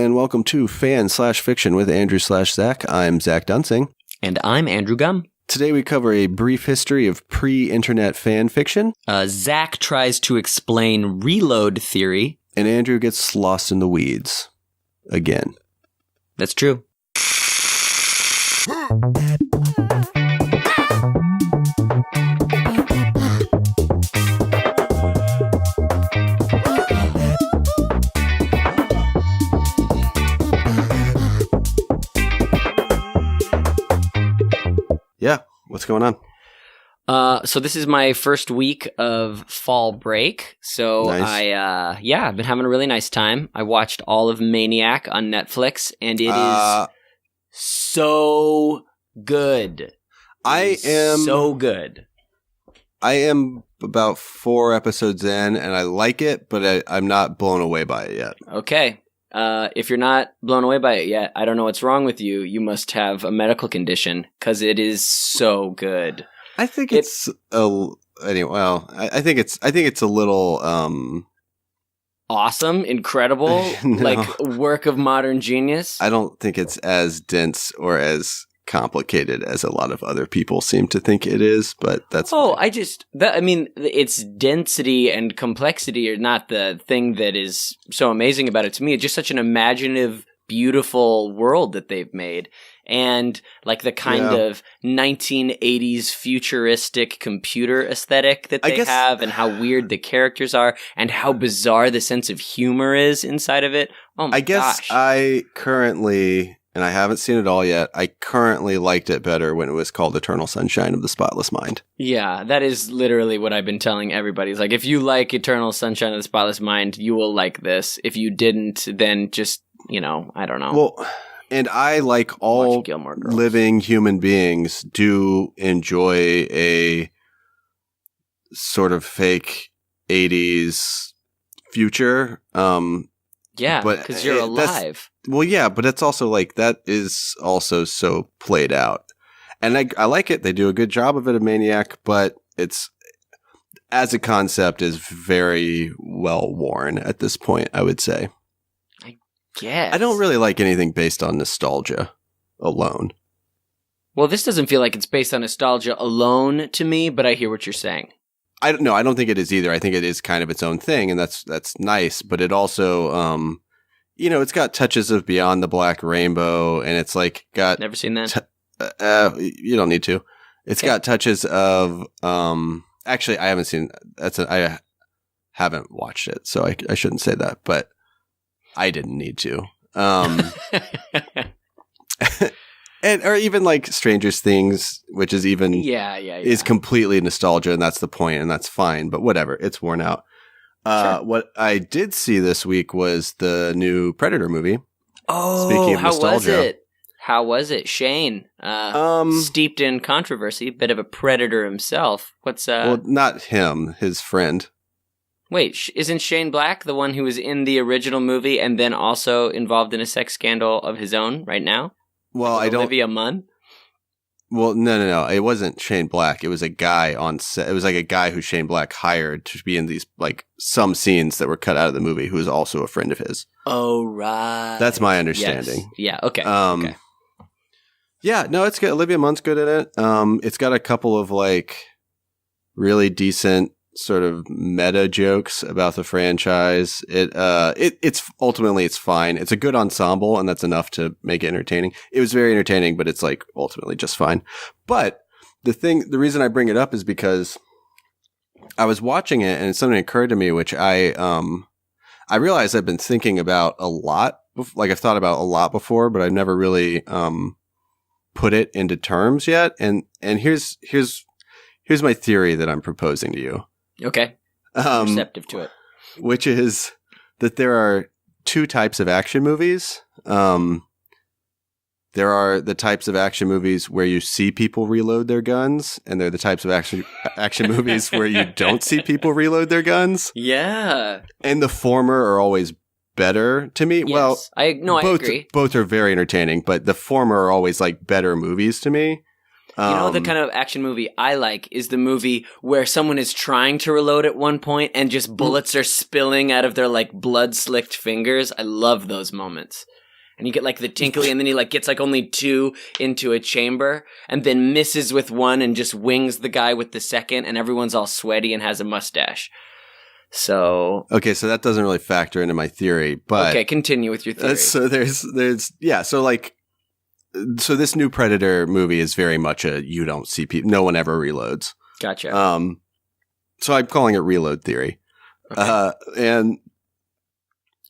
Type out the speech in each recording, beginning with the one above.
and welcome to Fan/Fiction with Andrew/Zach. I'm Zach Dunsing. And I'm Andrew Gum. Today we cover a brief history of pre-internet fan fiction. Zach tries to explain reload theory. And Andrew gets lost in the weeds. Again. That's true. Yeah, what's going on? So this is my first week of fall break. So nice. I've been having a really nice time. I watched all of Maniac on Netflix, and it is so good. So good. I am about 4 episodes in, and I like it, but I'm not blown away by it yet. Okay. If you're not blown away by it yet, I don't know what's wrong with you. You must have a medical condition, because it is so good. I think it's a little awesome, incredible, no. like work of modern genius. I don't think it's as dense or as complicated as a lot of other people seem to think it is, but that's its density and complexity are not the thing that is so amazing about it to me. It's just such an imaginative, beautiful world that they've made. And like the kind of 1980s futuristic computer aesthetic that they have, and how weird the characters are, and how bizarre the sense of humor is inside of it. Oh my gosh. I currently, and I haven't seen it all yet, I currently liked it better when it was called Eternal Sunshine of the Spotless Mind. Yeah, that is literally what I've been telling everybody. It's like, if you like Eternal Sunshine of the Spotless Mind, you will like this. If you didn't, then just, I don't know. Well, and I, like all living human beings, do enjoy a sort of fake 80s future. Yeah, because you're alive. Well, yeah, but it's also like, that is also so played out. And I like it. They do a good job of it in Maniac, but it's, as a concept, is very well worn at this point, I would say. Yes. I don't really like anything based on nostalgia alone. Well, this doesn't feel like it's based on nostalgia alone to me, but I hear what you're saying. I don't think it is either. I think it is kind of its own thing, and that's nice. But it also, it's got touches of Beyond the Black Rainbow, and it's like got never seen that. You don't need to. It's got touches of. Actually, I haven't seen. I haven't watched it, so I shouldn't say that, but I didn't need to. And or even like Stranger Things, which is even is completely nostalgia, and that's the point, and that's fine. But whatever, it's worn out. Sure. What I did see this week was the new Predator movie. Oh, speaking of nostalgia, How was it, Shane? Steeped in controversy, bit of a predator himself. Well, not him, his friend. Wait, isn't Shane Black the one who was in the original movie and then also involved in a sex scandal of his own right now? Well, Olivia Munn? Well, no. It wasn't Shane Black. It was a guy on set. It was like a guy who Shane Black hired to be in these, like, some scenes that were cut out of the movie, who was also a friend of his. Oh, right. That's my understanding. Yes. Yeah, okay. Okay. Yeah, no, it's good. Olivia Munn's good at it. It's got a couple of, like, really decent sort of meta jokes about the franchise. It's ultimately, it's fine. It's a good ensemble, and that's enough to make it entertaining. It was very entertaining, but it's like ultimately just fine. But the reason I bring it up is because I was watching it, and something occurred to me, which I realized I've been thinking about a lot. Like, I've thought about a lot before, but I've never really put it into terms yet. And here's my theory that I'm proposing to you. Okay. Receptive to it. Which is that there are 2 types of action movies. There are the types of action movies where you see people reload their guns, and there are the types of action movies where you don't see people reload their guns. Yeah. And the former are always better to me. Yes. Well, I agree. Both are very entertaining, but the former are always like better movies to me. You know, the kind of action movie I like is the movie where someone is trying to reload at one point and just bullets are spilling out of their like blood-slicked fingers. I love those moments. And you get like the tinkly, and then he like gets like only 2 into a chamber, and then misses with one and just wings the guy with the second, and everyone's all sweaty and has a mustache. So okay, so that doesn't really factor into my theory, but okay, continue with your theory. So so this new Predator movie is very much you don't see people, no one ever reloads. Gotcha. So I'm calling it reload theory. Okay. And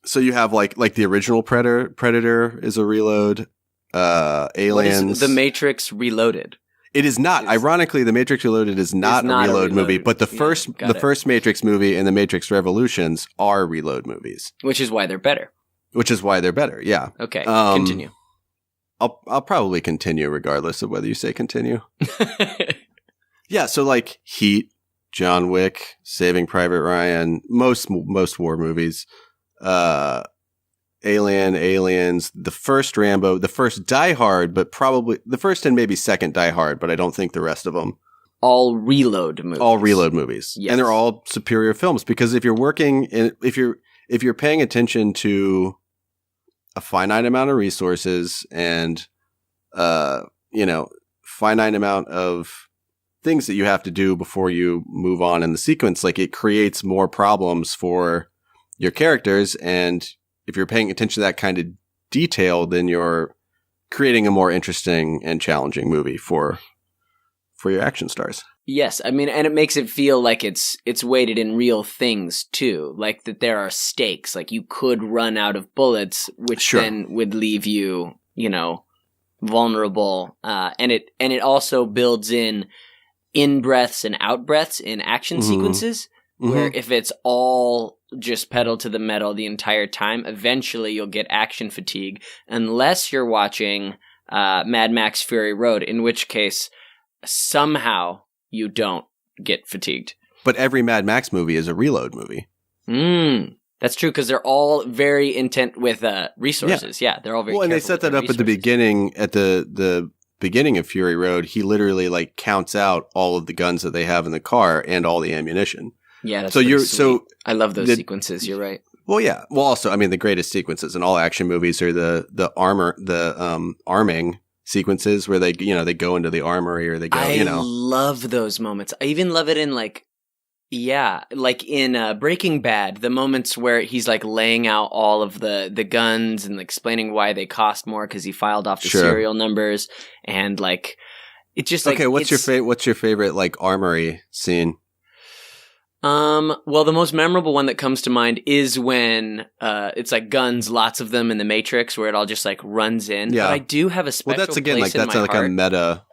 so you have like the original Predator is a reload. Aliens. The Matrix Reloaded. It is not. Ironically, The Matrix Reloaded is not a reload movie, but the first Matrix movie and The Matrix Revolutions are reload movies. Which is why they're better. Yeah. Okay, continue. I'll probably continue regardless of whether you say continue. Yeah, so like Heat, John Wick, Saving Private Ryan, most war movies, Aliens, the first Rambo, the first Die Hard, but probably the first and maybe second Die Hard, but I don't think the rest of them. All reload movies. Yes. And they're all superior films because if you're if you're paying attention to a finite amount of resources and finite amount of things that you have to do before you move on in the sequence, like it creates more problems for your characters, and if you're paying attention to that kind of detail, then you're creating a more interesting and challenging movie for your action stars. Yes, I mean, and it makes it feel like it's weighted in real things too, like that there are stakes, like you could run out of bullets, which then would leave you, vulnerable. And it also builds in breaths and out breaths in action sequences, where if it's all just pedal to the metal the entire time, eventually you'll get action fatigue, unless you're watching Mad Max Fury Road, in which case somehow you don't get fatigued. But every Mad Max movie is a reload movie. That's true, because they're all very intent with resources. Yeah, they're all very and they set that up at the beginning, at the beginning of Fury Road. He literally like counts out all of the guns that they have in the car and all the ammunition. Yeah, that's sweet. I love those sequences. You're right. Well, yeah. Well, also, I mean, the greatest sequences in all action movies are the arming sequences where they go into the armory or they go. I love those moments. I even love it in like in Breaking Bad, the moments where he's like laying out all of the guns and explaining why they cost more because he filed off the serial numbers, and like it just like what's your favorite like armory scene? Well, the most memorable one that comes to mind is when it's like guns, lots of them in the Matrix, where it all just like runs in. Yeah, but I do have a special that's again place like that's like a meta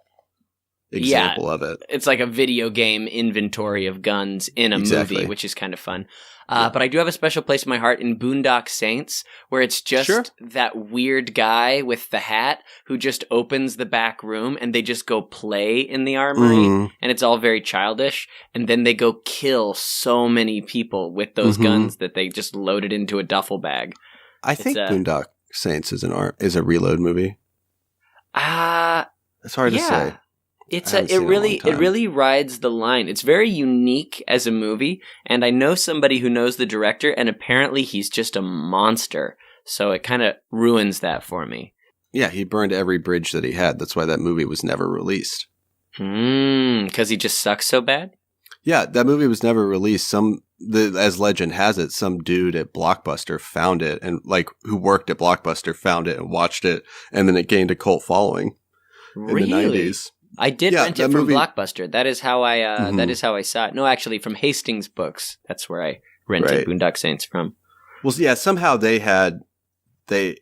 example of it. It's like a video game inventory of guns in a movie, which is kind of fun. But I do have a special place in my heart in Boondock Saints, where it's just that weird guy with the hat who just opens the back room and they just go play in the armory, and it's all very childish. And then they go kill so many people with those guns that they just loaded into a duffel bag. I think Boondock Saints is a reload movie. It's hard to say. It really rides the line. It's very unique as a movie, and I know somebody who knows the director, and apparently he's just a monster. So it kind of ruins that for me. Yeah, he burned every bridge that he had. That's why that movie was never released. Because he just sucks so bad? Yeah, that movie was never released. As legend has it, some dude at Blockbuster found it, and like who worked at Blockbuster found it and watched it, and then it gained a cult following in the 90s. I did rent it from Blockbuster. That is how I saw it. No, actually, from Hastings Books. That's where I rented Boondock Saints from. Well, yeah, somehow the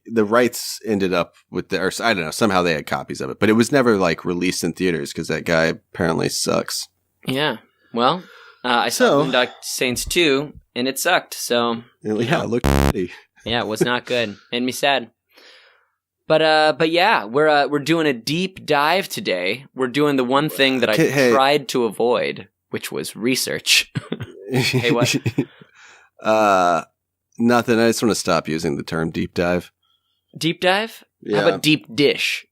rights ended up with I don't know, somehow they had copies of it, but it was never like released in theaters because that guy apparently sucks. Yeah. Well, I saw Boondock Saints 2 and it sucked. So it looked shitty. Yeah, it was not good. Made me sad. But yeah, we're doing a deep dive today. We're doing the one thing that I tried to avoid, which was research. Hey, what? Nothing. I just want to stop using the term deep dive. Deep dive? Yeah. How about deep dish?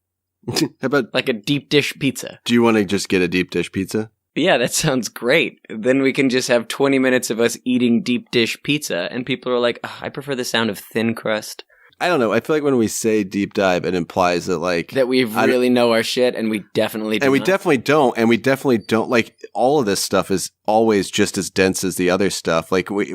How about, like a deep dish pizza. do you want to just get a deep dish pizza? Yeah, that sounds great. Then we can just have 20 minutes of us eating deep dish pizza, and people are like, I prefer the sound of thin crust. I don't know. I feel like when we say deep dive, it implies that like that we really know our shit, and we definitely do. And we not. definitely don't. And we definitely don't. Like, all of this stuff is always just as dense as the other stuff. Like, we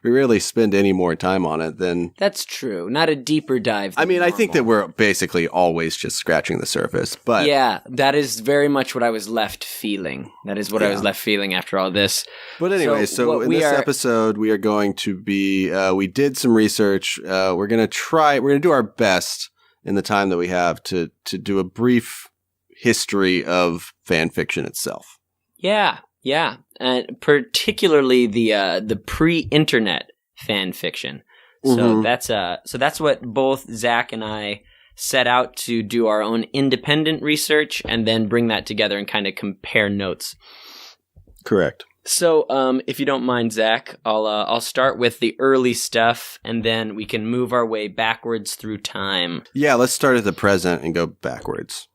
rarely spend any more time on it than. That's true. Not a deeper dive. I mean, normal. I think that we're basically always just scratching the surface. But yeah, that is very much what I was left feeling. That is what I was left feeling after all this. But anyway, so in this episode, we are going to be. We did some research. We're going to do our best in the time that we have to do a brief history of fan fiction itself. Yeah, and particularly the pre-internet fan fiction. So that's what both Zach and I set out to do our own independent research and then bring that together and kind of compare notes. Correct. So, if you don't mind, Zach, I'll start with the early stuff, and then we can move our way backwards through time. Yeah, let's start at the present and go backwards.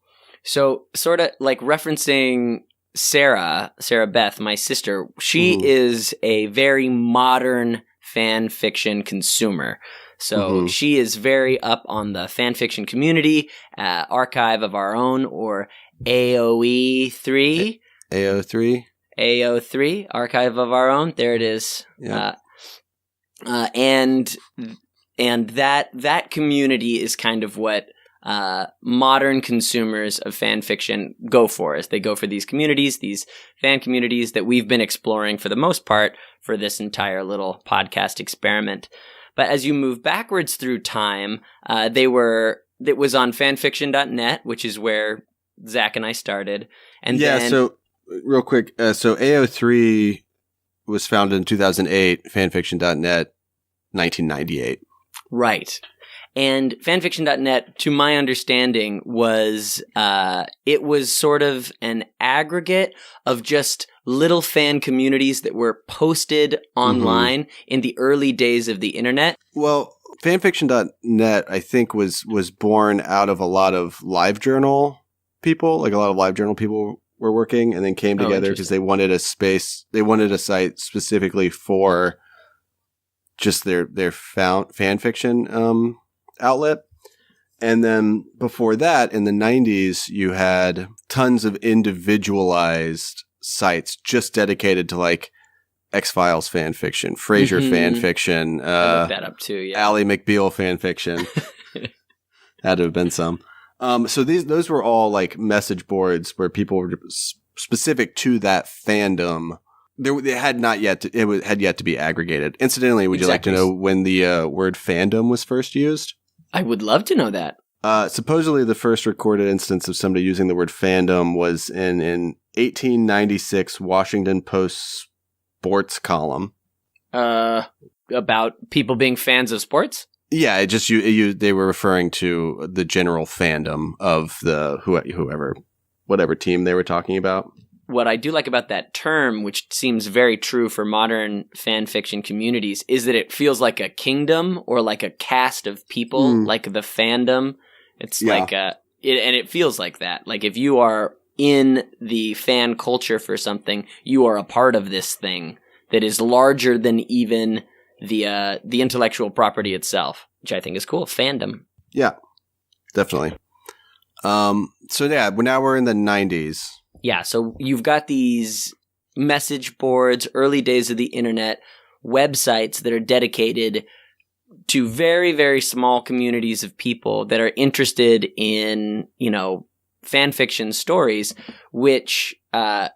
So, sort of like referencing Sarah Beth, my sister, she is a very modern fan fiction consumer. So she is very up on the fan fiction community, Archive of Our Own, or AOE3. AO3, Archive of Our Own. There it is. Yeah. And that community is kind of what modern consumers of fan fiction go for. Is they go for these communities, these fan communities that we've been exploring for the most part for this entire little podcast experiment. But as you move backwards through time, it was on fanfiction.net, which is where Zach and I started. And so real quick, so AO3 was founded in 2008, fanfiction.net 1998. Right. And fanfiction.net, to my understanding, was it was sort of an aggregate of just little fan communities that were posted online in the early days of the internet. Well, fanfiction.net, I think, was born out of a lot of LiveJournal people, like a lot of LiveJournal people were working and then came together because they wanted a space, they wanted a site specifically for just their fan fiction outlet. And then before that, in the 90s, you had tons of individualized sites just dedicated to like X-Files fan fiction, Frasier fan fiction, I looked that up too, yeah. Ally McBeal fan fiction. Had to have been some. So those were all like message boards where people were specific to that fandom. It had yet to be aggregated. Incidentally, would you like to know when the word fandom was first used? I would love to know that. Supposedly, the first recorded instance of somebody using the word fandom was in 1896 Washington Post sports column. About people being fans of sports? Yeah, it just they were referring to the general fandom of the whatever team they were talking about. What I do like about that term, which seems very true for modern fan fiction communities, is that it feels like a kingdom or like a cast of people, like the fandom. It's like and it feels like that. Like if you are in the fan culture for something, you are a part of this thing that is larger than even the intellectual property itself, which I think is cool. Fandom. Yeah, definitely. So yeah, now we're in the 90s. Yeah, so you've got these message boards, early days of the internet, websites that are dedicated to very, very small communities of people that are interested in, fan fiction stories, which I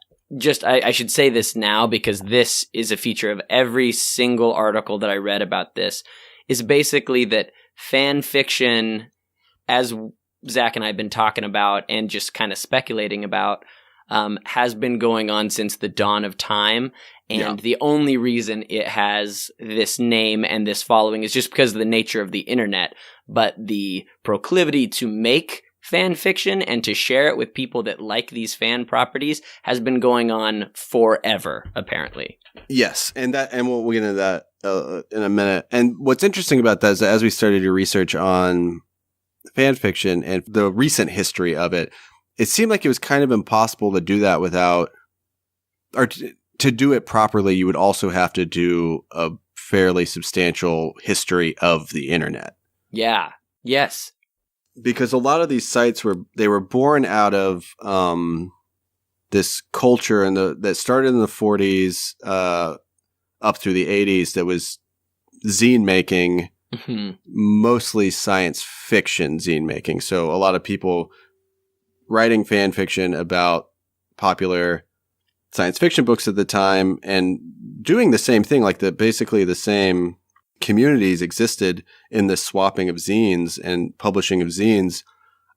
should say this now because this is a feature of every single article that I read about this, is basically that fan fiction, as Zach and I have been talking about and just kind of speculating about, has been going on since the dawn of time. And the only reason it has this name and this following is just because of the nature of the internet. But the proclivity to make fan fiction and to share it with people that like these fan properties has been going on forever, apparently. Yes, and we'll get into that in a minute. And what's interesting about that is that as we started to research on fan fiction and the recent history of it, it seemed like it was kind of impossible to do that without, or to do it properly, you would also have to do a fairly substantial history of the internet. Yeah. Yes. Because a lot of these sites were born out of this culture that started in the 40s up through the 80s that was zine making, mostly science fiction zine making. So a lot of people writing fan fiction about popular science fiction books at the time and doing the same thing, like basically the same communities existed in the swapping of zines and publishing of zines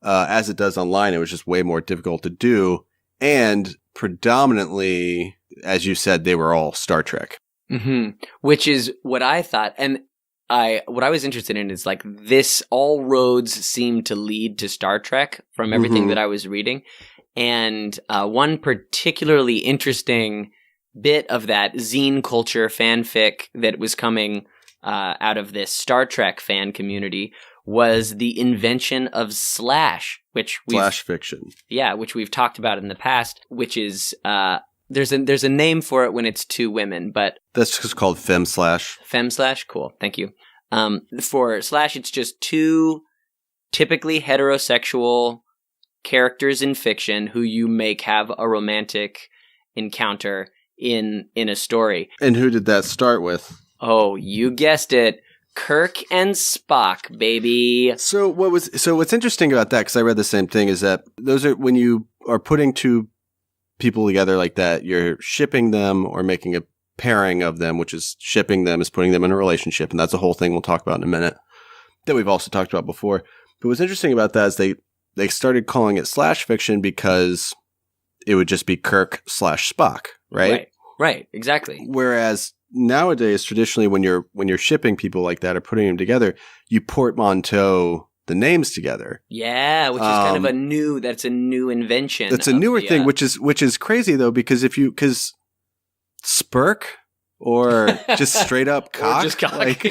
as it does online. It was just way more difficult to do. And predominantly, as you said, they were all Star Trek. Which is what I thought. And what I was interested in is like this, all roads seem to lead to Star Trek from everything that I was reading. And one particularly interesting bit of that zine culture fanfic that was coming out of this Star Trek fan community was the invention of slash, slash fiction. Yeah, which we've talked about in the past, which is there's a name for it when it's two women, but that's just called fem slash. Fem slash, cool, thank you. For slash, it's just two typically heterosexual characters in fiction who you make have a romantic encounter in a story. And who did that start with? Oh, you guessed it. Kirk and Spock, baby. So what's interesting about that, because I read the same thing, is that those are, when you are putting two people together like that, you're shipping them or making a pairing of them, which is shipping them is putting them in a relationship. And that's a whole thing we'll talk about in a minute that we've also talked about before. But what's interesting about that is they started calling it slash fiction because it would just be Kirk / Spock, right? Right, exactly. Whereas nowadays, traditionally, when you're shipping people like that or putting them together, you portmanteau the names together. Yeah, which is kind of a new invention. That's a newer thing, which is crazy though, because because spurk or just straight up cock, or just cock. Like,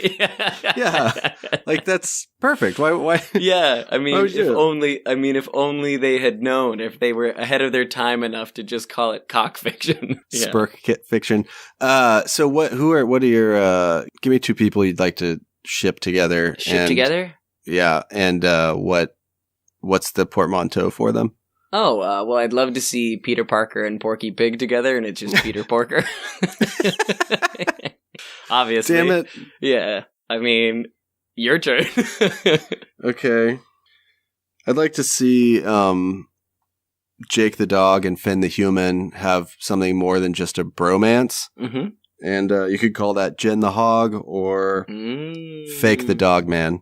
yeah, like that's perfect. Why? Yeah, I mean, if only they had known, if they were ahead of their time enough to just call it cock fiction, spurk fiction. So what are your? Give me two people you'd like to ship together. Together? Yeah, and what's the portmanteau for them? Oh, well, I'd love to see Peter Parker and Porky Pig together, and it's just Peter Porker. Obviously. Damn it. Yeah. I mean, your turn. Okay. I'd like to see Jake the dog and Finn the human have something more than just a bromance. Mm-hmm. And you could call that Jen the hog or Fake the dog man.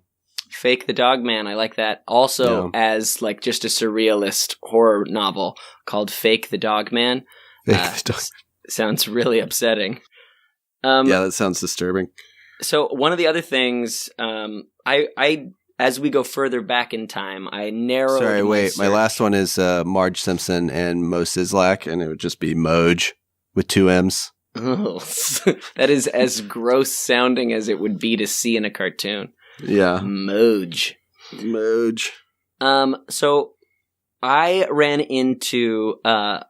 Fake the Dog Man. I like that. Also, as like just a surrealist horror novel called Fake the Dog Man. Fake the Dog. Sounds really upsetting. Yeah, that sounds disturbing. So one of the other things, I as we go further back in time, I narrowed. Sorry, wait. My last one is Marge Simpson and Mo Sizlak, and it would just be Moj with two M's. Oh, that is as gross sounding as it would be to see in a cartoon. Yeah. Moj. So I ran into a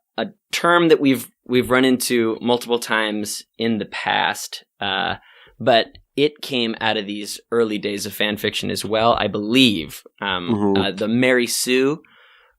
term that we've run into multiple times in the past, but it came out of these early days of fan fiction as well, I believe. The Mary Sue,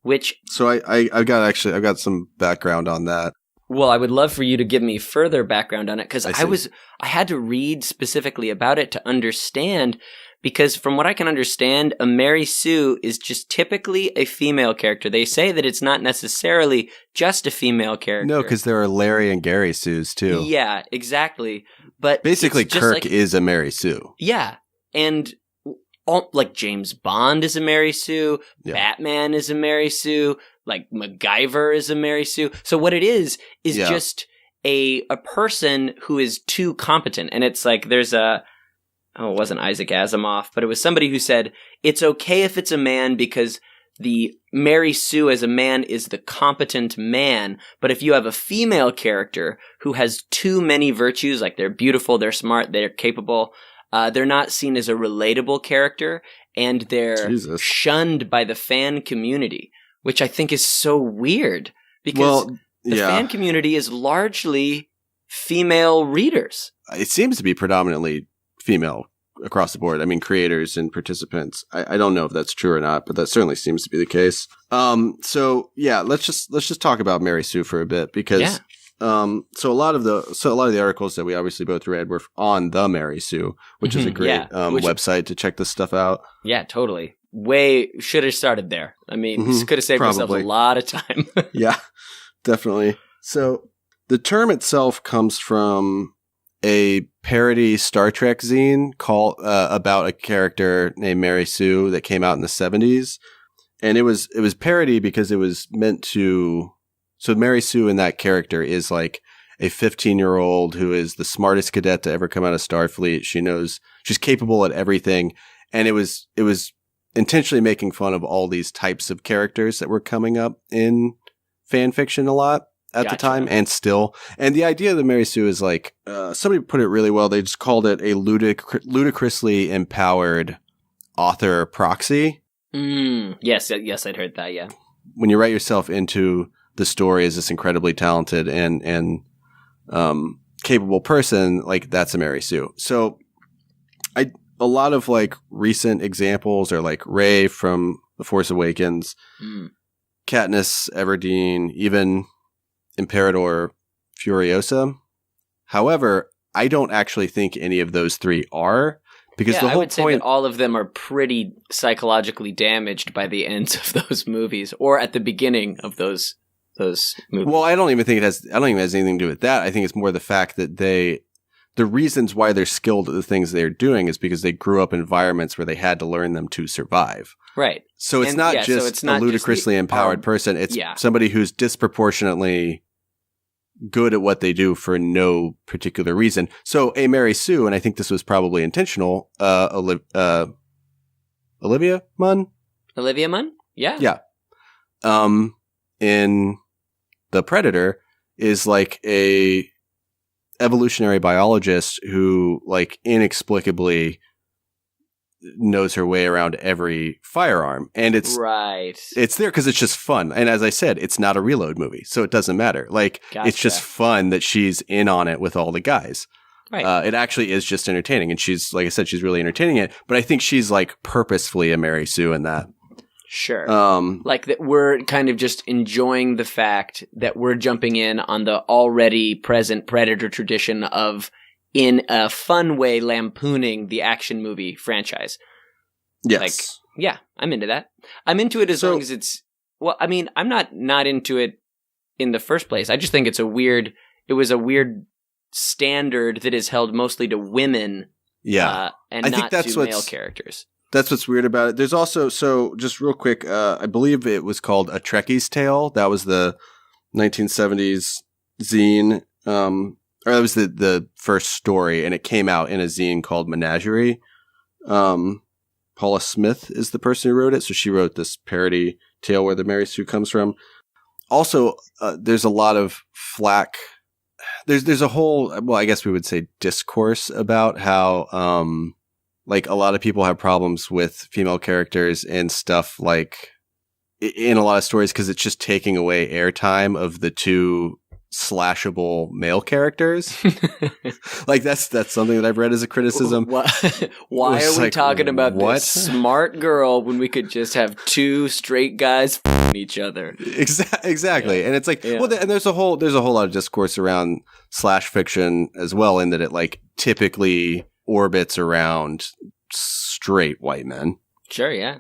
which... So I've got some background on that. Well, I would love for you to give me further background on it, because I had to read specifically about it to understand. Because from what I can understand, a Mary Sue is just typically a female character. They say that it's not necessarily just a female character. No, because there are Larry and Gary Sues too. Yeah, exactly. But basically, Kirk is a Mary Sue. Yeah, and like James Bond is a Mary Sue, Batman is a Mary Sue, like MacGyver is a Mary Sue. So what it is just a person who is too competent, and it's like there's a. Oh, it wasn't Isaac Asimov, but it was somebody who said, it's okay if it's a man because the Mary Sue as a man is the competent man, but if you have a female character who has too many virtues, like they're beautiful, they're smart, they're capable, They're not seen as a relatable character, and they're Jesus. shunned by the fan community, which I think is so weird because the fan community is largely female readers. It seems to be predominantly female across the board. I mean, creators and participants. I don't know if that's true or not, but that certainly seems to be the case. So yeah, let's just talk about Mary Sue for a bit because so a lot of the articles that we obviously both read were on the Mary Sue, which is a great website to check this stuff out. Yeah, totally. Should have started there. I mean, could have saved ourselves a lot of time. Yeah, definitely. So the term itself comes from a parody Star Trek zine called about a character named Mary Sue that came out in the 70s. And it was parody because it was meant to. So Mary Sue in that character is like a 15-year-old who is the smartest cadet to ever come out of Starfleet. She's capable at everything. And it was intentionally making fun of all these types of characters that were coming up in fan fiction a lot at the time and still. And the idea of the Mary Sue is like, somebody put it really well. They just called it a ludicrously empowered author proxy. Yes, I'd heard that, yeah. When you write yourself into the story as this incredibly talented and capable person, like that's a Mary Sue. So a lot of like recent examples are like Rey from The Force Awakens, Katniss Everdeen, even Imperator Furiosa. However, I don't actually think any of those three are, because the whole I would say that all of them are pretty psychologically damaged by the ends of those movies, or at the beginning of those movies. Well, I don't even think it has anything to do with that. I think it's more the fact that the reasons why they're skilled at the things they're doing is because they grew up in environments where they had to learn them to survive. Right. So it's not just a ludicrously empowered person. It's somebody who's disproportionately good at what they do for no particular reason. So a Mary Sue, and I think this was probably intentional, Olivia Munn? Olivia Munn? Yeah. Yeah. In The Predator is like a evolutionary biologist who like inexplicably knows her way around every firearm, and it's there because it's just fun. And as I said, it's not a Reload movie, so it doesn't matter. Like It's just fun that she's in on it with all the guys. Right. It actually is just entertaining, and she's, like I said, she's really entertaining it. But I think she's like purposefully a Mary Sue in that. Sure. Like that we're kind of just enjoying the fact that we're jumping in on the already present Predator tradition of, in a fun way, lampooning the action movie franchise. Yes. Like, yeah, I'm into that. I'm into it as long as it's, well, I mean, I'm not into it in the first place. I just think it was a weird standard that is held mostly to women. Yeah. And I not to male characters. That's what's weird about it. There's also, so just real quick, I believe it was called A Trekkie's Tale. That was the 1970s zine, or that was the first story, and it came out in a zine called Menagerie. Paula Smith is the person who wrote it, so she wrote this parody tale where the Mary Sue comes from. Also, there's a lot of flack. There's a whole, well, I guess we would say discourse about how, like a lot of people have problems with female characters and stuff like in a lot of stories because it's just taking away airtime of the two slashable male characters. Like that's something that I've read as a criticism. Why are we talking about this smart girl when we could just have two straight guys each other? Exactly. Yeah. And it's like, well, and there's a whole lot of discourse around slash fiction as well, in that it like typically orbits around straight white men. Sure, yeah.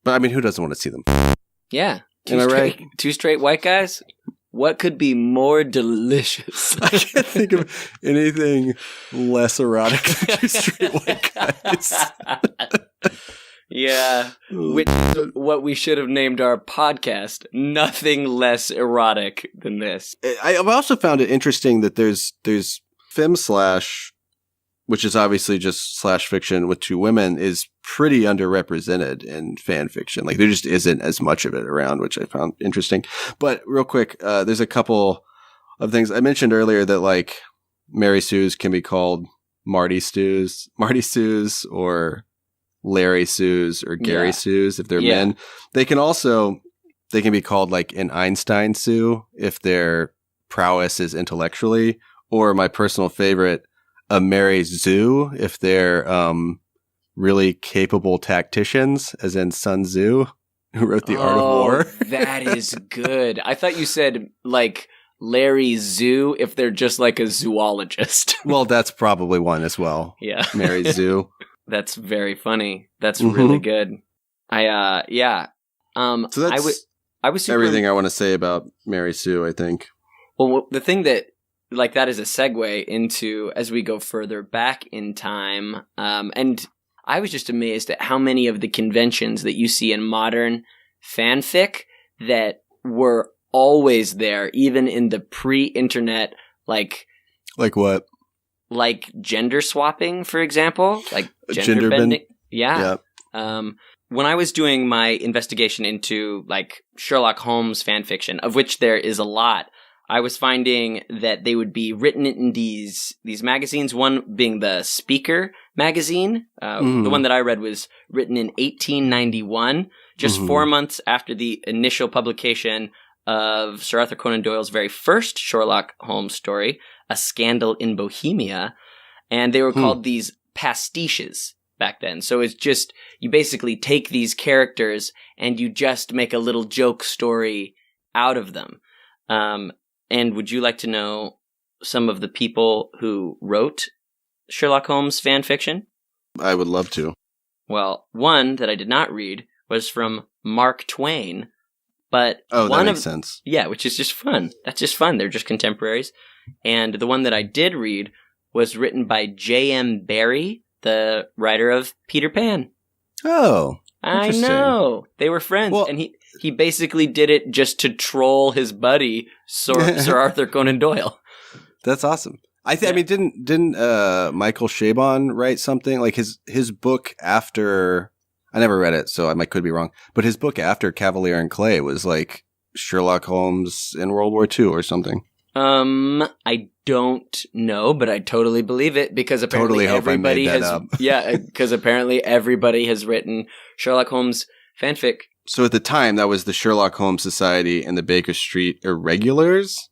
But I mean, who doesn't want to see them? Yeah. Two straight white guys? What could be more delicious? I can't think of anything less erotic than two straight white guys. Yeah. What we should have named our podcast, nothing less erotic than this. I've also found it interesting that there's femslash, which is obviously just slash fiction with two women, is pretty underrepresented in fan fiction. Like there just isn't as much of it around, which I found interesting. But real quick, there's a couple of things I mentioned earlier that like Mary Sue's can be called Marty Stews, or Larry Sues or Gary Sues if they're men. They can be called like an Einstein Sue if their prowess is intellectually, or my personal favorite, a Mary Zoo if they're really capable tacticians, as in Sun Tzu, who wrote The Art of War. That is good. I thought you said like Larry Zoo if they're just like a zoologist. Well, that's probably one as well. Yeah. Mary Zoo. That's very funny. That's really good. So that's I was super everything I want to say about Mary Sue, I think. Well, the thing that like that is a segue into as we go further back in time, and I was just amazed at how many of the conventions that you see in modern fanfic that were always there, even in the pre-internet, like what? Like gender swapping, for example, like gender bending. Yeah. When I was doing my investigation into like Sherlock Holmes fanfiction, of which there is a lot, I was finding that they would be written in these magazines, one being the Speaker magazine. The one that I read was written in 1891, just 4 months after the initial publication of Sir Arthur Conan Doyle's very first Sherlock Holmes story, A Scandal in Bohemia. And they were called these pastiches back then. So it's just, you basically take these characters and you just make a little joke story out of them. And would you like to know some of the people who wrote Sherlock Holmes fan fiction? I would love to. Well, one that I did not read was from Mark Twain, but that makes sense. Yeah, which is just fun. That's just fun. They're just contemporaries. And the one that I did read was written by J.M. Barrie, the writer of Peter Pan. Oh, I know. They were friends, and he basically did it just to troll his buddy, Sir Arthur Conan Doyle. That's awesome. I mean, didn't Michael Chabon write something like his book after? I never read it, so I could be wrong. But his book after Cavalier and Clay was like Sherlock Holmes in World War II or something. I don't know, but I totally believe it because apparently everybody has. Yeah, because apparently everybody has written Sherlock Holmes fanfic. So at the time, that was the Sherlock Holmes Society and the Baker Street Irregulars.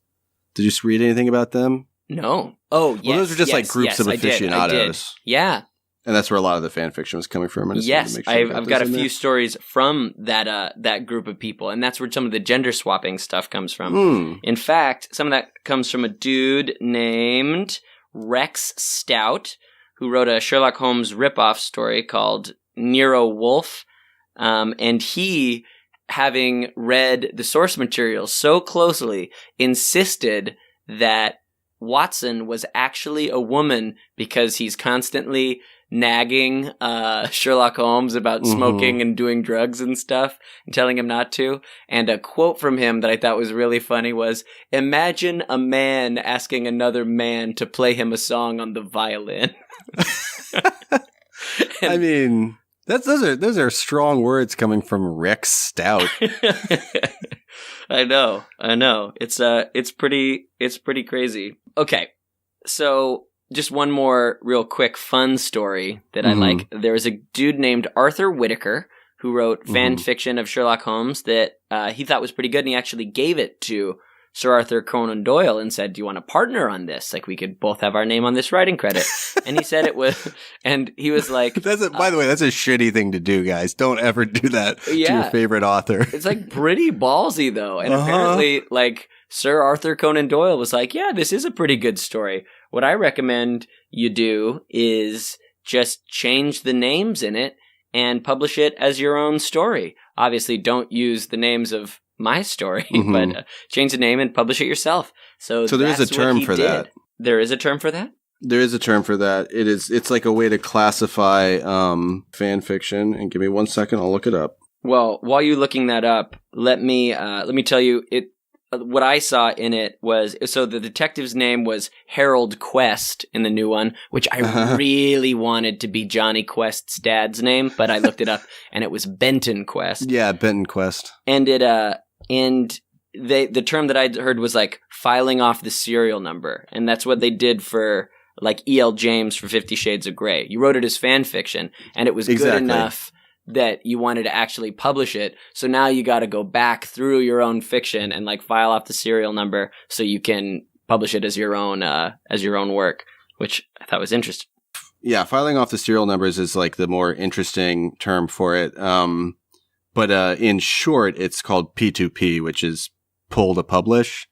Did you read anything about them? No. Oh, yes. Well, those are just like groups of aficionados. I did. Yeah. And that's where a lot of the fan fiction was coming from. Yes, I've got a few stories from that group of people, and that's where some of the gender swapping stuff comes from. In fact, some of that comes from a dude named Rex Stout, who wrote a Sherlock Holmes ripoff story called Nero Wolfe, and he, having read the source material so closely, insisted that Watson was actually a woman because he's constantly nagging Sherlock Holmes about smoking and doing drugs and stuff and telling him not to. And a quote from him that I thought was really funny was, "Imagine a man asking another man to play him a song on the violin." I mean, those are strong words coming from Rex Stout. I know. It's pretty crazy. Okay. So just one more real quick fun story that I like. There was a dude named Arthur Whitaker who wrote fan fiction of Sherlock Holmes that he thought was pretty good, and he actually gave it to Sir Arthur Conan Doyle and said, "Do you want to partner on this? Like, we could both have our name on this writing credit." And he said it was, and he was like, by the way, that's a shitty thing to do, guys. Don't ever do that to your favorite author. It's like pretty ballsy though. And apparently like Sir Arthur Conan Doyle was like, "Yeah, this is a pretty good story. What I recommend you do is just change the names in it and publish it as your own story. Obviously, don't use the names of my story, but change the name and publish it yourself." So there is a term for that. There is a term for that? There is a term for that. It's like a way to classify fan fiction. And give me 1 second, I'll look it up. Well, while you're looking that up, let me tell you what I saw in it was, so the detective's name was Harold Quest in the new one, which I really wanted to be Johnny Quest's dad's name, but I looked it up and it was Benton Quest. Yeah, Benton Quest. And the term that I'd heard was like filing off the serial number, and that's what they did for like E.L. James for 50 Shades of Grey. You wrote it as fan fiction, and it was good enough that you wanted to actually publish it. So now you got to go back through your own fiction and like file off the serial number so you can publish it as your own work, which I thought was interesting. Yeah, filing off the serial numbers is like the more interesting term for it. But in short, it's called P2P, which is pull to publish.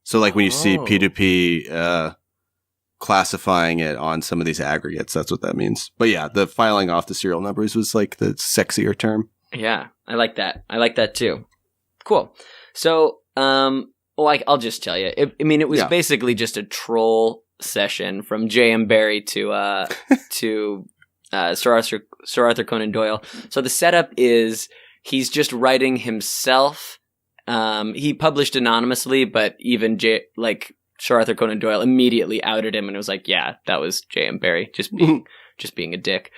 So like when you see P2P classifying it on some of these aggregates, that's what that means. But yeah, the filing off the serial numbers was like the sexier term. Yeah, I like that. I like that too. Cool. So, I'll just tell you. It was basically just a troll session from J.M. Barrie to Sir Arthur Conan Doyle. So the setup is he's just writing himself. He published anonymously, but even Sir Arthur Conan Doyle immediately outed him and was like, "Yeah, that was J.M. Barrie, just being a dick."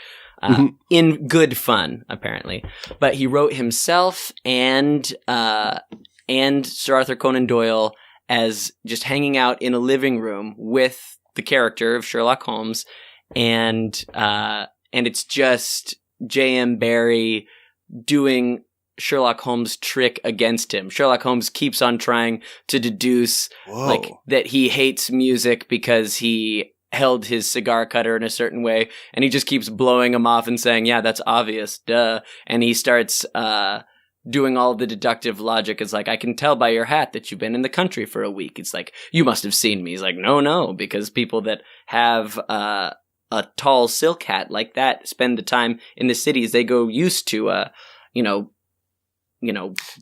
In good fun, apparently. But he wrote himself and Sir Arthur Conan Doyle as just hanging out in a living room with the character of Sherlock Holmes, and it's just J.M. Barrie doing Sherlock Holmes' trick against him. Sherlock Holmes keeps on trying to deduce that he hates music because he held his cigar cutter in a certain way, and he just keeps blowing him off and saying, "Yeah, that's obvious, duh." And he starts doing all the deductive logic. It's like, "I can tell by your hat that you've been in the country for a week." It's like, "You must have seen me." He's like, No, because people that have a tall silk hat like that spend the time in the cities. They go used to,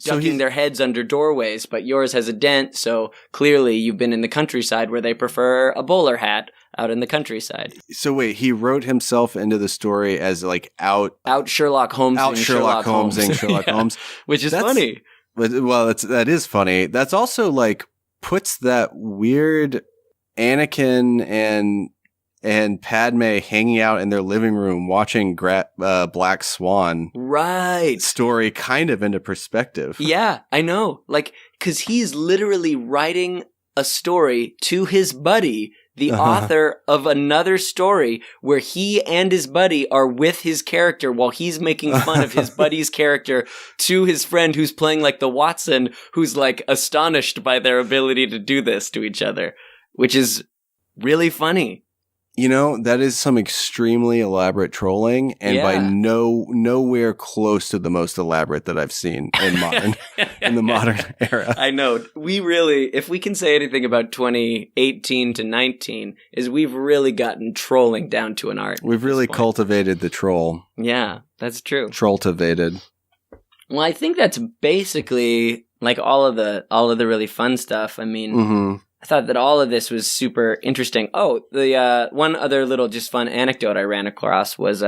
ducking their heads under doorways, but yours has a dent, so clearly you've been in the countryside where they prefer a bowler hat out in the countryside. So wait, he wrote himself into the story as like out Sherlock Holmes, Sherlock Holmes, which is funny. Well, that is funny. That's also like puts that weird Anakin and Padme hanging out in their living room watching Black Swan story kind of into perspective. Yeah, I know. Like, because he's literally writing a story to his buddy, the author of another story where he and his buddy are with his character while he's making fun of his buddy's character to his friend who's playing like the Watson, who's like astonished by their ability to do this to each other, which is really funny. You know, that is some extremely elaborate trolling, and by nowhere close to the most elaborate that I've seen in the modern era. I know. We really, if we can say anything about 2018 to 19, is we've really gotten trolling down to an art. We've really cultivated the troll. Yeah, that's true. Trolltivated. Well, I think that's basically like all of the really fun stuff. I mean, I thought that all of this was super interesting. Oh, the one other little just fun anecdote I ran across was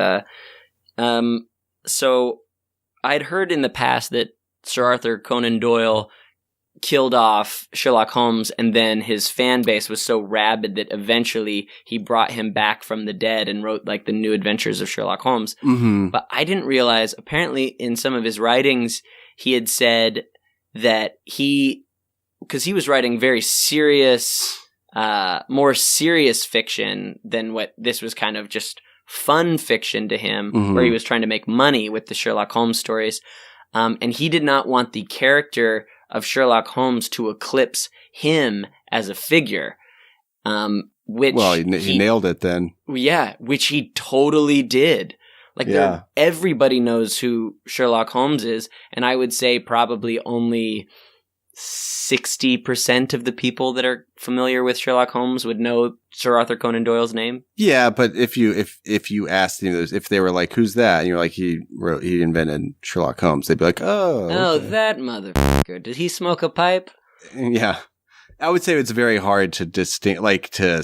so I'd heard in the past that Sir Arthur Conan Doyle killed off Sherlock Holmes, and then his fan base was so rabid that eventually he brought him back from the dead and wrote like the New Adventures of Sherlock Holmes. But I didn't realize, apparently in some of his writings, he had said that because he was writing very serious, more serious fiction than what this was kind of just fun fiction to him, where he was trying to make money with the Sherlock Holmes stories. And he did not want the character of Sherlock Holmes to eclipse him as a figure. Which he nailed it then. Yeah, which he totally did. Like, everybody knows who Sherlock Holmes is, and I would say probably only 60% of the people that are familiar with Sherlock Holmes would know Sir Arthur Conan Doyle's name. Yeah, but if you asked them, if they were like, "Who's that?" and you're like, he invented Sherlock Holmes, they'd be like, "Oh, okay. That motherfucker. Did he smoke a pipe?" Yeah, I would say it's very hard to to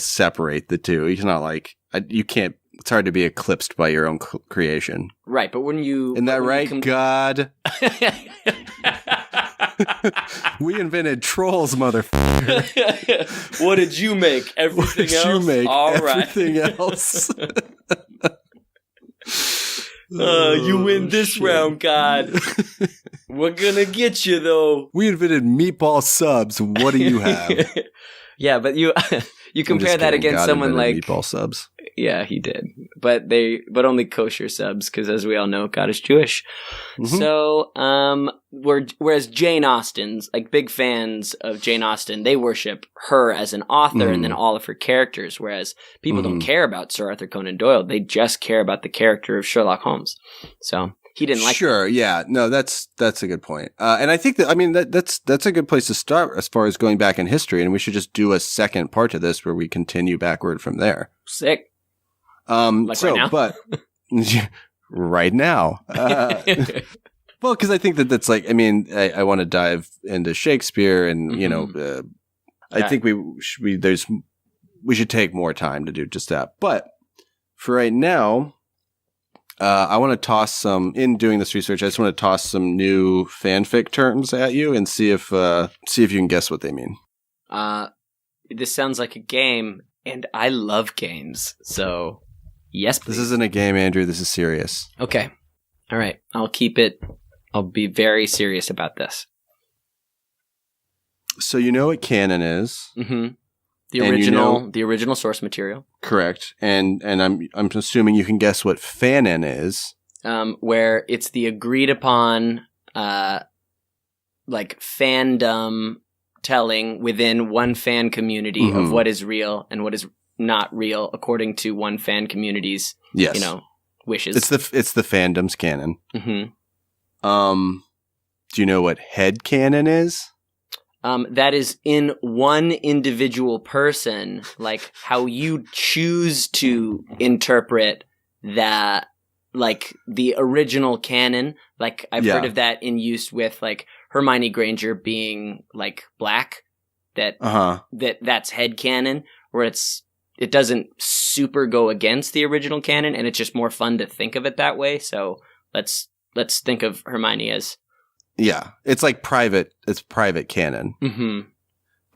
separate the two. He's not like you can't. It's hard to be eclipsed by your own creation, right? But when you isn't that right, God? We invented trolls, motherfucker. What did you make? Everything else? You make all everything else. You win this shit. round, God. We're gonna get you, though. We invented meatball subs. What do you have? Yeah, but you compare that against God someone like meatball subs. Yeah, he did, but only kosher subs because, as we all know, God is Jewish. Mm-hmm. So, whereas Jane Austen's like big fans of Jane Austen, they worship her as an author and then all of her characters. Whereas people don't care about Sir Arthur Conan Doyle; they just care about the character of Sherlock Holmes. So he didn't like. Sure, yeah, no, that's a good point, and I think that's a good place to start as far as going back in history, and we should just do a second part to this where we continue backward from there. Sick. Right now? But right now, well, because I think that's like, I mean, I want to dive into Shakespeare, and you know, I think we should take more time to do just that. But for right now, I want to toss in doing this research. I just want to toss some new fanfic terms at you and see if you can guess what they mean. This sounds like a game, and I love games, so. Yes, please. This isn't a game, Andrew. This is serious. Okay. All right. I'll be very serious about this. So you know what canon is? Mm-hmm. The original source material. Correct. And I'm assuming you can guess what fanon is. Where it's the agreed upon like fandom telling within one fan community of what is real and what is not real according to one fan community's wishes. It's the fandom's canon. Mm-hmm. Do you know what head canon is? That is in one individual person, like how you choose to interpret that, like the original canon. Like I've heard of that in use with like Hermione Granger being like black. That's head canon, where it doesn't super go against the original canon, and it's just more fun to think of it that way. So let's think of Hermione as it's like private. It's private canon. Mm-hmm.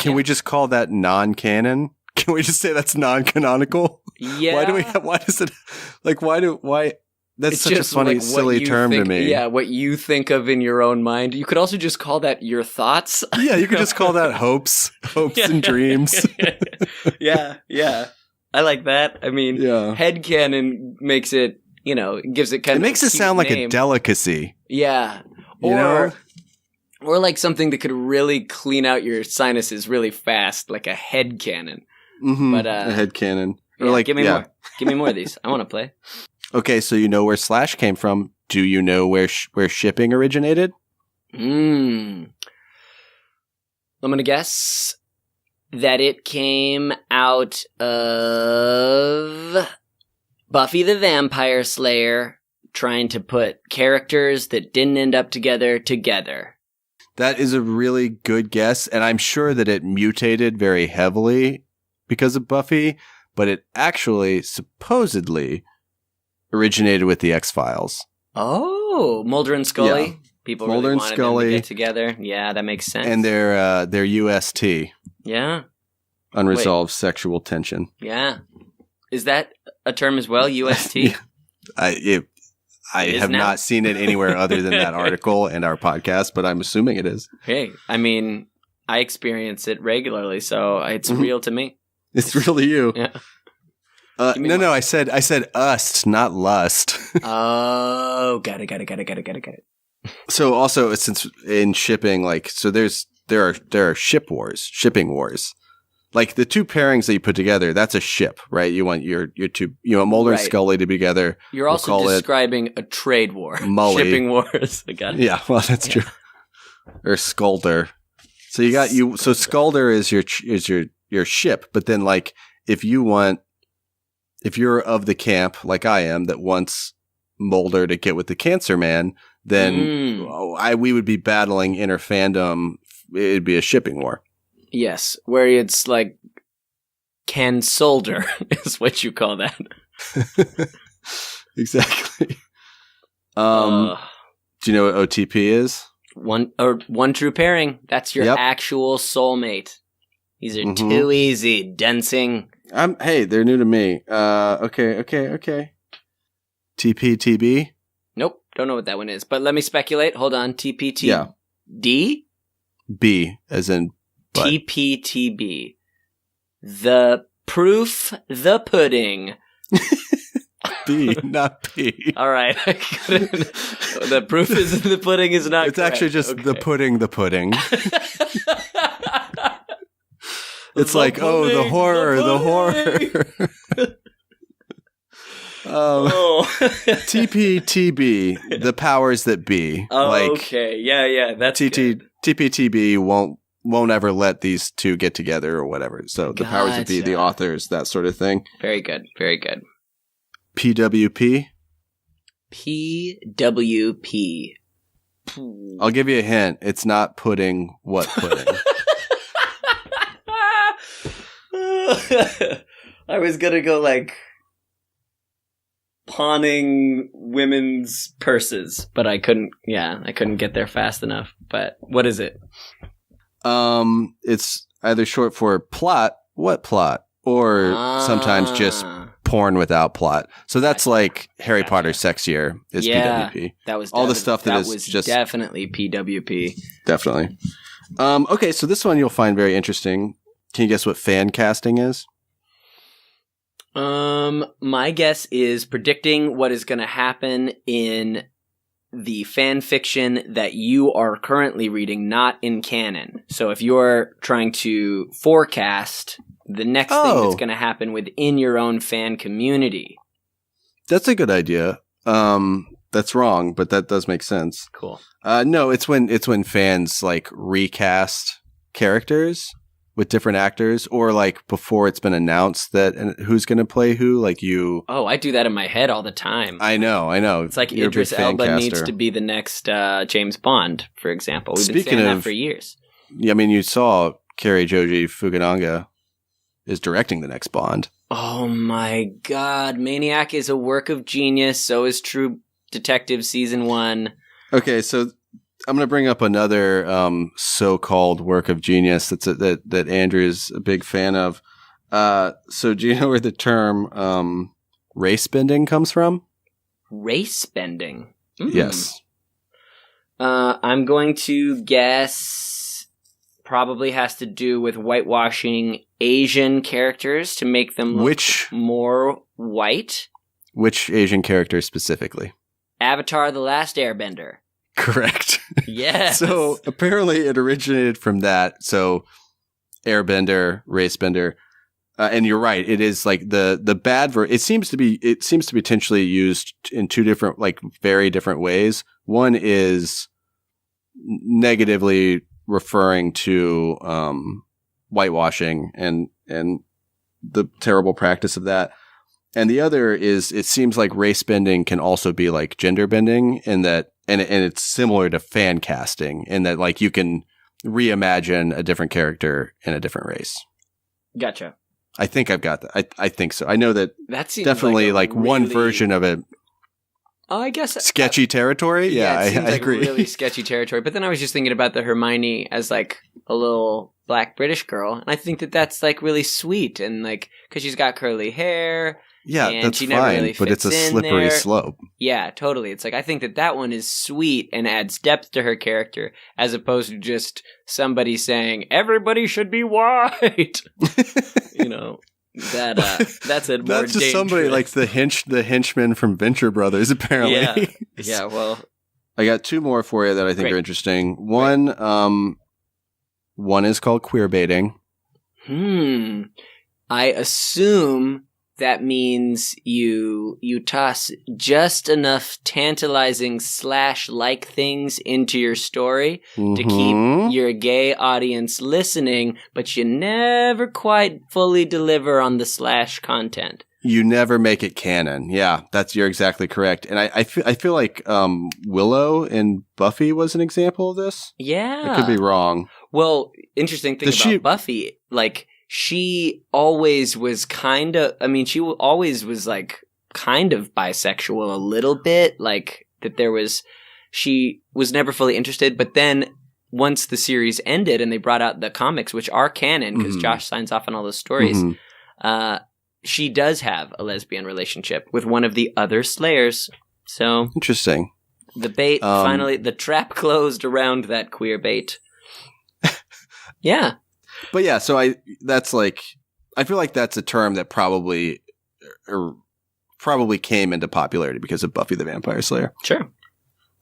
Can we just call that non-canon? Can we just say that's non-canonical? Yeah. Why does it like why? That's it's such a funny, like silly term to me. Yeah, what you think of in your own mind. You could also just call that your thoughts. Yeah, you could just call that hopes and dreams. Yeah. I like that. I mean, headcanon makes it, gives it kind of. It makes it sound like a delicacy. Yeah. Or like something that could really clean out your sinuses really fast, like a headcanon. Mm-hmm. But a headcanon. Or like, give me more. Give me more of these. I want to play. Okay, so you know where slash came from. Do you know where shipping originated? I'm going to guess that it came out of Buffy the Vampire Slayer trying to put characters that didn't end up together. That is a really good guess, and I'm sure that it mutated very heavily because of Buffy, but it actually supposedly originated with the X-Files. Oh, Mulder and Scully. Yeah. People Mulder really and wanted Scully them to get together. Yeah, that makes sense. And their UST. Yeah. Unresolved sexual tension. Yeah. Is that a term as well, UST? I have not seen it anywhere other than that article and our podcast, but I'm assuming it is. Hey, I mean, I experience it regularly, so it's real to me. It's real to you. Yeah. No, I said ust, not lust. Oh, got it. So also, since in shipping, like, so there are shipping wars. Like the two pairings that you put together, that's a ship, right? You want your two, Mulder and Scully to be together. You're also describing a trade war. Mully. Shipping wars. I got it. Yeah, well, that's true. Or Skulder. So you got you. So Skulder is your ship, but then like if you're of the camp like I am that wants Mulder to get with the Cancer Man, then we would be battling inner fandom. It'd be a shipping war. Yes, where it's like Can Solder is what you call that. Exactly. Do you know what OTP is? One true pairing. That's your actual soulmate. These are too easy. Dancing. Hey, they're new to me. Okay. TPTB? Don't know what that one is, but let me speculate. Hold on. TPT. Yeah. D? B, as in butt. TPTB. The proof, the pudding. B, not P. All right. The proof is in the pudding is not It's correct. actually just the pudding. It's The like, pudding, the horror. TPTB, the powers that be. Okay. Yeah. That's good. TPTB won't ever let these two get together or whatever. So the powers that be, the authors, that sort of thing. Very good. Very good. PWP. PWP. I'll give you a hint. It's not pudding. What pudding? I was gonna go like pawning women's purses, but I couldn't. Yeah, I couldn't get there fast enough. But what is it? It's either short for plot. What plot? Or sometimes just porn without plot. So that's like Harry Potter sexier is PWP. That was all the stuff that is was just definitely PWP. Definitely. Okay, so this one you'll find very interesting. Can you guess what fan casting is? My guess is predicting what is going to happen in the fan fiction that you are currently reading, not in canon. So if you're trying to forecast the next thing that's going to happen within your own fan community. That's a good idea. That's wrong, but that does make sense. Cool. No, it's when fans like recast characters with different actors, or like before it's been announced that who's going to play who. Like you. Oh, I do that in my head all the time. I know. It's like Idris Elba needs to be the next James Bond, for example. We've been saying that for years. Yeah, I mean, you saw Kari Joji Fukunaga is directing the next Bond. Oh my God. Maniac is a work of genius. So is True Detective Season 1. Okay, so I'm going to bring up another so-called work of genius that Andrew's a big fan of. So do you know where the term race bending comes from? Race bending? Yes. I'm going to guess probably has to do with whitewashing Asian characters to make them look more white. Which Asian character specifically? Avatar: The Last Airbender. Correct. Yes. So apparently it originated from that. So airbender, racebender. And you're right. It is like the bad version. It seems to be potentially used in two different, like very different ways. One is negatively referring to whitewashing and the terrible practice of that. And the other is, it seems like race bending can also be like gender bending, in that, and it's similar to fan casting in that, like, you can reimagine a different character in a different race. Gotcha. I think I've got that. I think so. I know that seems definitely like really, one version of it. Oh, I guess sketchy territory. Yeah, it seems I like agree. Really sketchy territory. But then I was just thinking about the Hermione as like a little Black British girl, and I think that that's like really sweet, and like because she's got curly hair. Yeah, and that's she never fine, really but it's a fits in slippery there. slope. Yeah, totally. It's like I think that one is sweet and adds depth to her character, as opposed to just somebody saying everybody should be white. You know. That's a more That's just somebody like the henchman from Venture Brothers, apparently. Yeah. Well, I got two more for you that I think are interesting. One is called queer baiting. I assume that means you toss just enough tantalizing /like things into your story to keep your gay audience listening, but you never quite fully deliver on the / content. You never make it canon. Yeah, you're exactly correct. And I feel like Willow in Buffy was an example of this. Yeah. I could be wrong. Well, interesting thing about Buffy, like, she always was she always was like kind of bisexual a little bit, like that she was never fully interested. But then once the series ended and they brought out the comics, which are canon because Josh signs off on all those stories, she does have a lesbian relationship with one of the other Slayers. So interesting. The bait, finally, the trap closed around that queer bait. Yeah. But yeah, so I feel like that's a term that probably came into popularity because of Buffy the Vampire Slayer. Sure.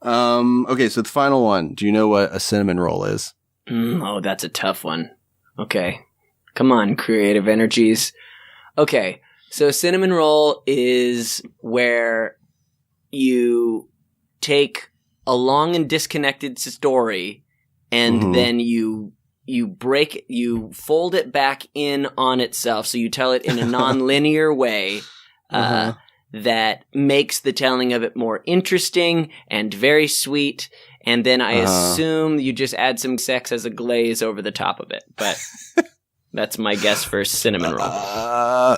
Okay, so the final one. Do you know what a cinnamon roll is? Oh, that's a tough one. Okay. Come on, creative energies. Okay, so cinnamon roll is where you take a long and disconnected story and then you fold it back in on itself. So you tell it in a non-linear way that makes the telling of it more interesting and very sweet. And then I assume you just add some sex as a glaze over the top of it. But that's my guess for cinnamon roll.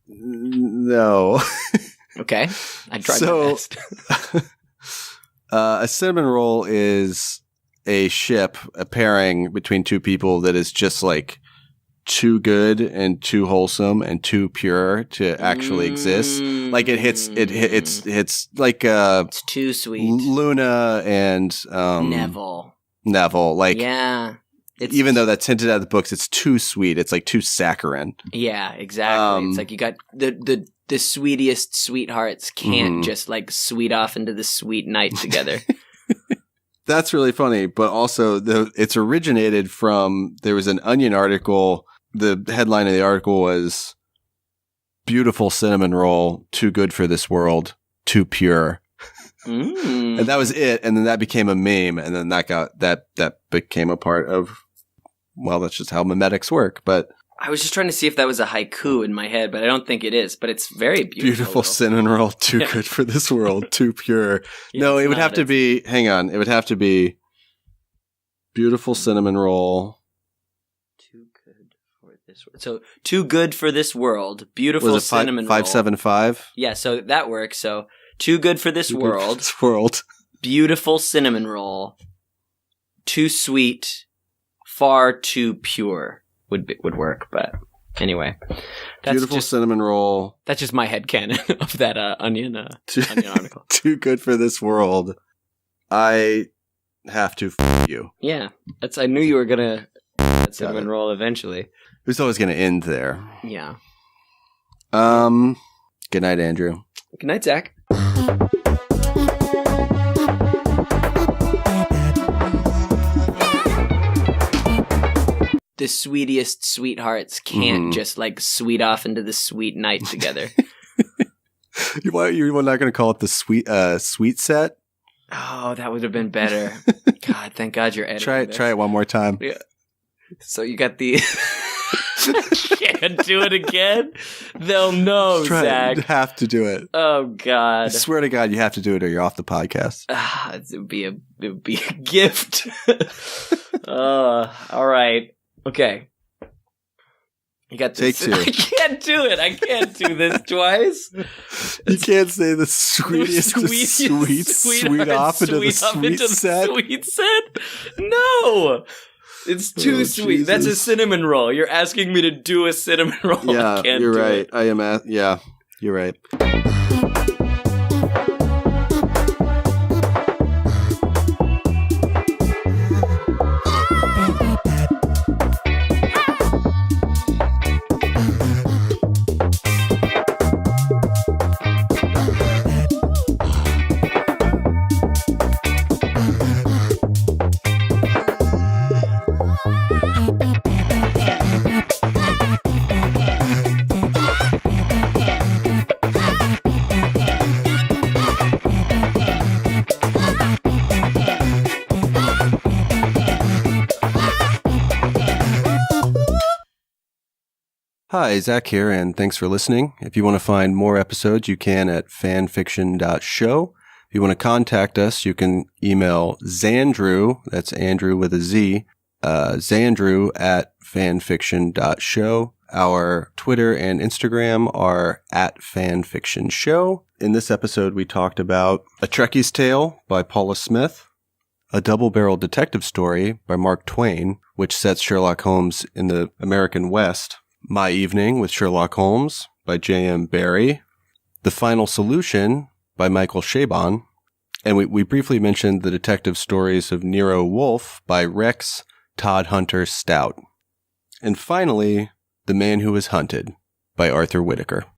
No. Okay. I tried my best. A cinnamon roll is a pairing between two people that is just like too good and too wholesome and too pure to actually exist. Like it's like it's too sweet. Luna and Neville. Like, yeah. Even though that's hinted at the books, it's too sweet. It's like too saccharine. Yeah, exactly. It's like you got the sweetest sweethearts can't just like sweet off into the sweet night together. That's really funny, but also it's originated from, there was an Onion article. The headline of the article was "Beautiful cinnamon roll, too good for this world, too pure." And that was it. And then that became a meme. And then that became a part of, well, that's just how memetics work. But I was just trying to see if that was a haiku in my head, but I don't think it is. But it's very beautiful. Beautiful cinnamon roll, too good for this world, too pure. No, it would have to be, hang on. It would have to be beautiful cinnamon roll. Too good for this world. So, too good for this world. Beautiful cinnamon roll. 575? Yeah, so that works. So, too good for this world. World. Beautiful cinnamon roll. Too sweet. Far too pure. Would work, but anyway. Beautiful cinnamon roll. That's just my headcanon of that Onion article. Too good for this world. I have to you. Yeah. I knew you were gonna cinnamon roll eventually. It was always gonna end there. Yeah. Good night, Andrew. Good night, Zach. The sweetest sweethearts can't just like sweet off into the sweet night together. You're not going to call it the sweet set? Oh, that would have been better. God, thank God you're editing. Try it one more time. Yeah. So you got the. Can't do it again. They'll know, Zach. You have to do it. Oh God! I swear to God, you have to do it, or you're off the podcast. It would be a gift. All right. Okay. You got this. Take two. I can't do it. I can't do this twice. You can't say the sweetest sweet off into the sweet set. Sweet set? No. It's too sweet. Jesus. That's a cinnamon roll. You're asking me to do a cinnamon roll. Yeah, I can't you're do right. It. I am yeah, you're right. Hi, Zach here, and thanks for listening. If you want to find more episodes, you can at fanfiction.show. If you want to contact us, you can email Xandrew, that's Andrew with a Z, Xandrew at fanfiction.show. Our Twitter and Instagram are at fanfictionshow. In this episode, we talked about A Trekkie's Tale by Paula Smith, A Double-Barrel Detective Story by Mark Twain, which sets Sherlock Holmes in the American West, My Evening with Sherlock Holmes by J.M. Barrie, The Final Solution by Michael Chabon, And we briefly mentioned the detective stories of Nero Wolfe by Rex Todd Hunter Stout. And finally, The Man Who Was Hunted by Arthur Whitaker.